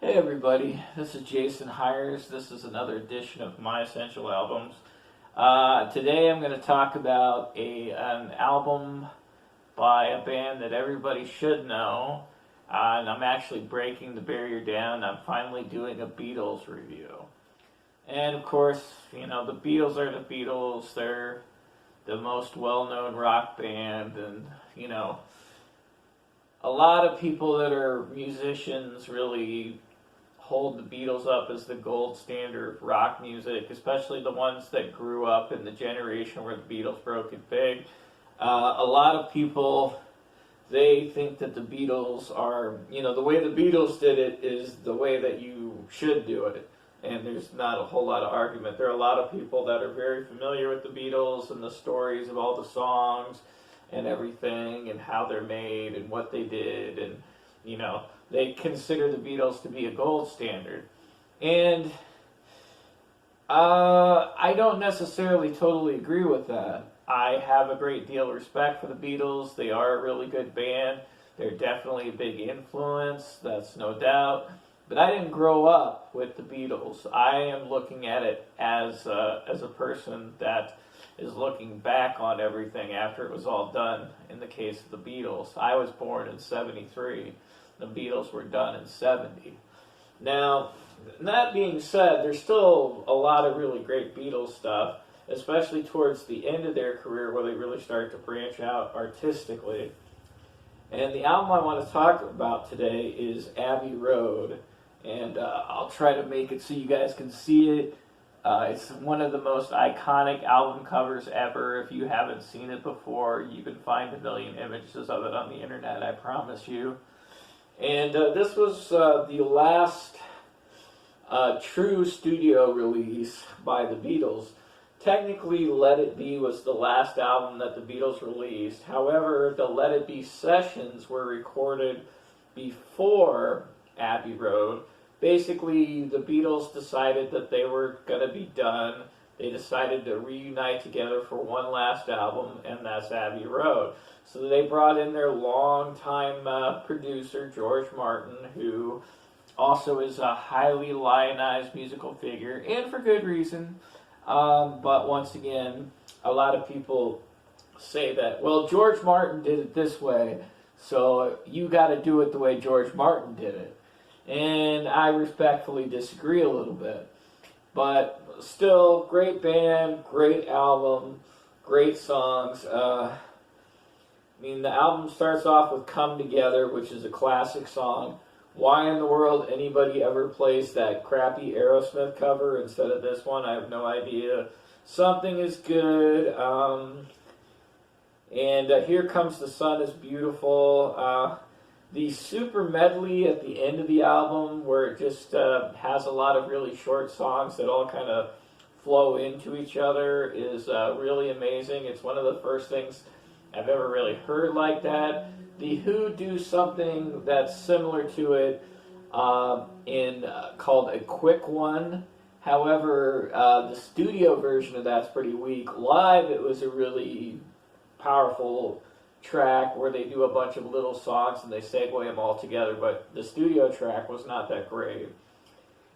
Hey everybody, this is Jason Hires. This is another edition of My Essential Albums. Today I'm going to talk about an album by a band that everybody should know, and I'm actually breaking the barrier down. I'm finally doing a Beatles review. And of course, you know, the Beatles are the Beatles. They're the most well-known rock band, and, you know, a lot of people that are musicians really hold the Beatles up as the gold standard of rock music, especially the ones that grew up in the generation where the Beatles broke it big. A lot of people, they think that the Beatles are, you know, the way the Beatles did it is the way that you should do it. And there's not a whole lot of argument. There are a lot of people that are very familiar with the Beatles and the stories of all the songs and everything and how they're made and what they did, and, you know, they consider the Beatles to be a gold standard. And I don't necessarily totally agree with that. I have a great deal of respect for the Beatles. They are a really good band. They're definitely a big influence, that's no doubt. But I didn't grow up with the Beatles. I am looking at it as a person that is looking back on everything after it was all done. In the case of the Beatles, I was born in '73. The Beatles were done in '70. Now, that being said, there's still a lot of really great Beatles stuff, especially towards the end of their career where they really started to branch out artistically. And the album I want to talk about today is Abbey Road. And I'll try to make it so you guys can see it. It's one of the most iconic album covers ever. If you haven't seen it before, you can find a million images of it on the internet, I promise you. And this was the last true studio release by the Beatles. Technically, Let It Be was the last album that the Beatles released. However, the Let It Be sessions were recorded before Abbey Road. Basically, the Beatles decided that they were going to be done. They decided to reunite together for one last album, and that's Abbey Road. So they brought in their longtime producer, George Martin, who also is a highly lionized musical figure, and for good reason. But once again, a lot of people say that, well, George Martin did it this way, so you got to do it the way George Martin did it. And I respectfully disagree a little bit. But still, great band, great album, great songs. I mean, the album starts off with Come Together, which is a classic song. Why in the world anybody ever plays that crappy Aerosmith cover instead of this one, I have no idea. Something is good. And Here Comes the Sun is beautiful. The super-medley at the end of the album, where it just has a lot of really short songs that all kind of flow into each other, is really amazing. It's one of the first things I've ever really heard like that. The Who do something that's similar to it called A Quick One. However, the studio version of that's pretty weak. Live, it was a really powerful track where they do a bunch of little songs and they segue them all together, but the studio track was not that great.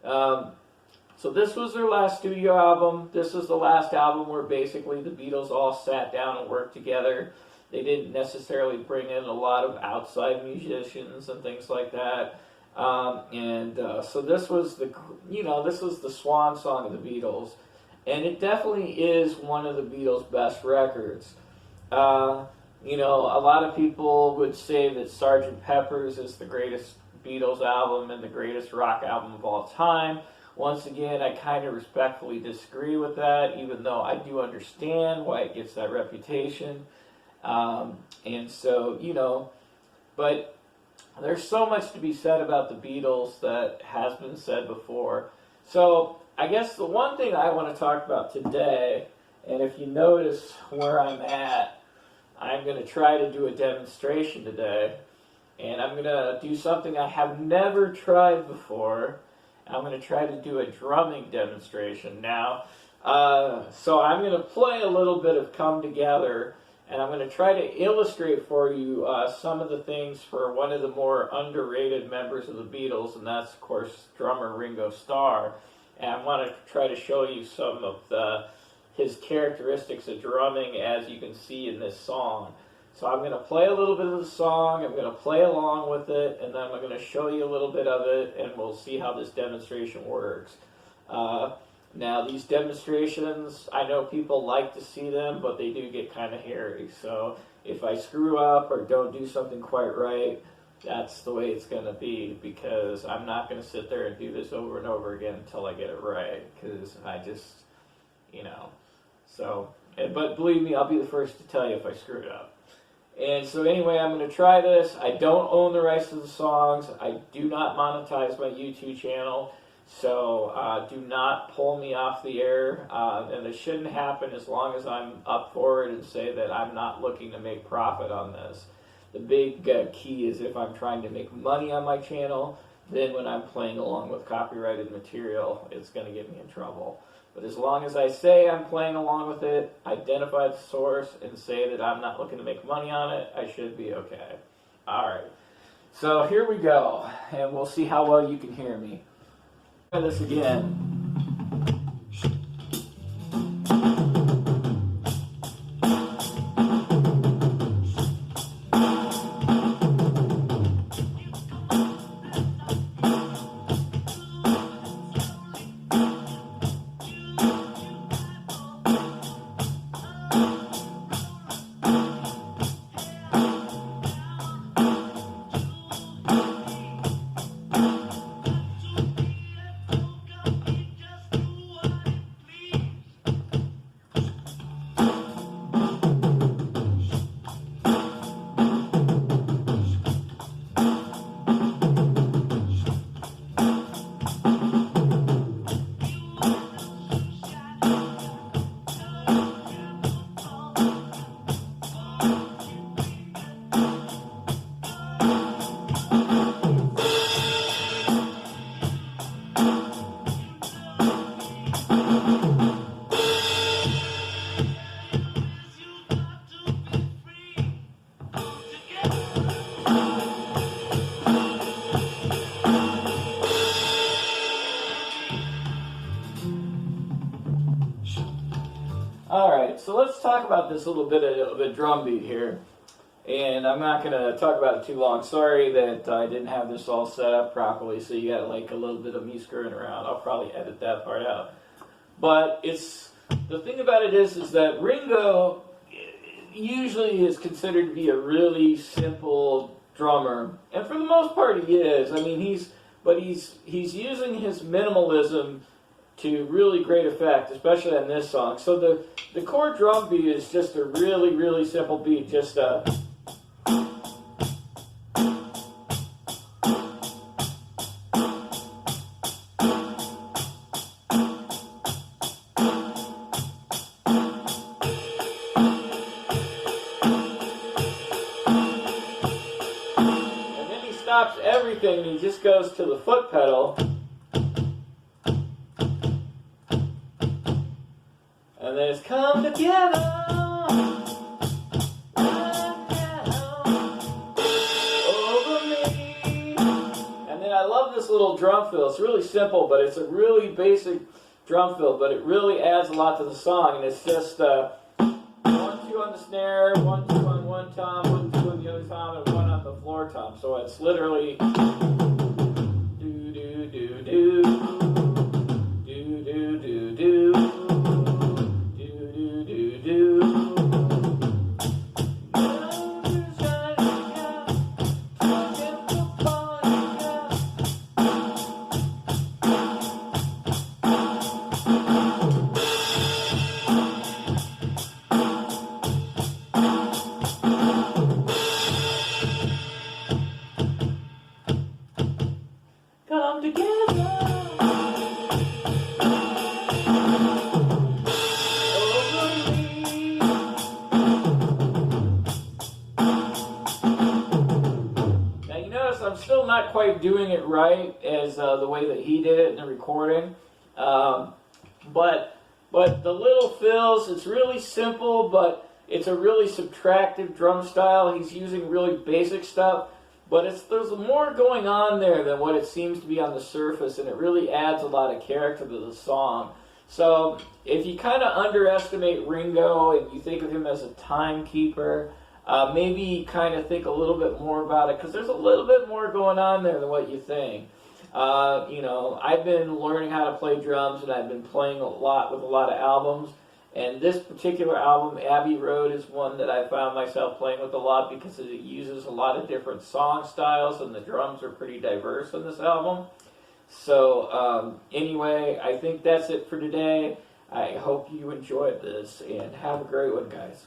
So this was their last studio album. This was the last album where basically the Beatles all sat down and worked together. They didn't necessarily bring in a lot of outside musicians and things like that. So this was the swan song of the Beatles, and it definitely is one of the Beatles' best records. You know, a lot of people would say that Sgt. Pepper's is the greatest Beatles album and the greatest rock album of all time. Once again, I kind of respectfully disagree with that, even though I do understand why it gets that reputation. And so, you know, but there's so much to be said about the Beatles that has been said before. So I guess the one thing I want to talk about today, and if you notice where I'm at, I'm going to try to do a demonstration today, and I'm going to do something I have never tried before. I'm going to try to do a drumming demonstration now. So I'm going to play a little bit of Come Together, and I'm going to try to illustrate for you some of the things for one of the more underrated members of the Beatles, and that's, of course, drummer Ringo Starr. And I want to try to show you some of his characteristics of drumming, as you can see in this song. So I'm going to play a little bit of the song, I'm going to play along with it, and then I'm going to show you a little bit of it, and we'll see how this demonstration works. Now, these demonstrations, I know people like to see them, but they do get kind of hairy. So if I screw up or don't do something quite right, that's the way it's going to be, because I'm not going to sit there and do this over and over again until I get it right, because I just, you know. So, but believe me, I'll be the first to tell you if I screw it up. And so anyway, I'm going to try this. I don't own the rights to the songs. I do not monetize my YouTube channel. So do not pull me off the air. And it shouldn't happen as long as I'm up for it and say that I'm not looking to make profit on this. The big key is if I'm trying to make money on my channel, then when I'm playing along with copyrighted material, it's going to get me in trouble. But as long as I say I'm playing along with it, identify the source, and say that I'm not looking to make money on it, I should be okay. Alright, so here we go, and we'll see how well you can hear me. Try this again. Alright, so let's talk about this little bit of a drum beat here. And I'm not going to talk about it too long. Sorry that I didn't have this all set up properly, so you got like a little bit of me screwing around. I'll probably edit that part out. But the thing about it is that Ringo usually is considered to be a really simple drummer. And for the most part he is. I mean, he's using his minimalism to really great effect, especially on this song. So the core drum beat is just a really, really simple beat, just a... And then he stops everything and he just goes to the foot pedal. And then it's come together over me. And then I love this little drum fill. It's really simple, but it's a really basic drum fill, but it really adds a lot to the song. And it's just 1, 2 on the snare, 1, 2 on one tom, 1, 2 on the other tom, and 1 on the floor tom. So it's literally do do do do do do do do. Come together. I'm still not quite doing it right as the way that he did it in the recording, but the little fills, it's really simple, but It's a really subtractive drum style. He's using really basic stuff, but there's more going on there than what it seems to be on the surface, and it really adds a lot of character to the song. So if you kind of underestimate Ringo and you think of him as a timekeeper, maybe kind of think a little bit more about it, because there's a little bit more going on there than what you think. I've been learning how to play drums, and I've been playing a lot with a lot of albums. And this particular album, Abbey Road, is one that I found myself playing with a lot because it uses a lot of different song styles, and the drums are pretty diverse in this album. So anyway, I think that's it for today. I hope you enjoyed this, and have a great one, guys.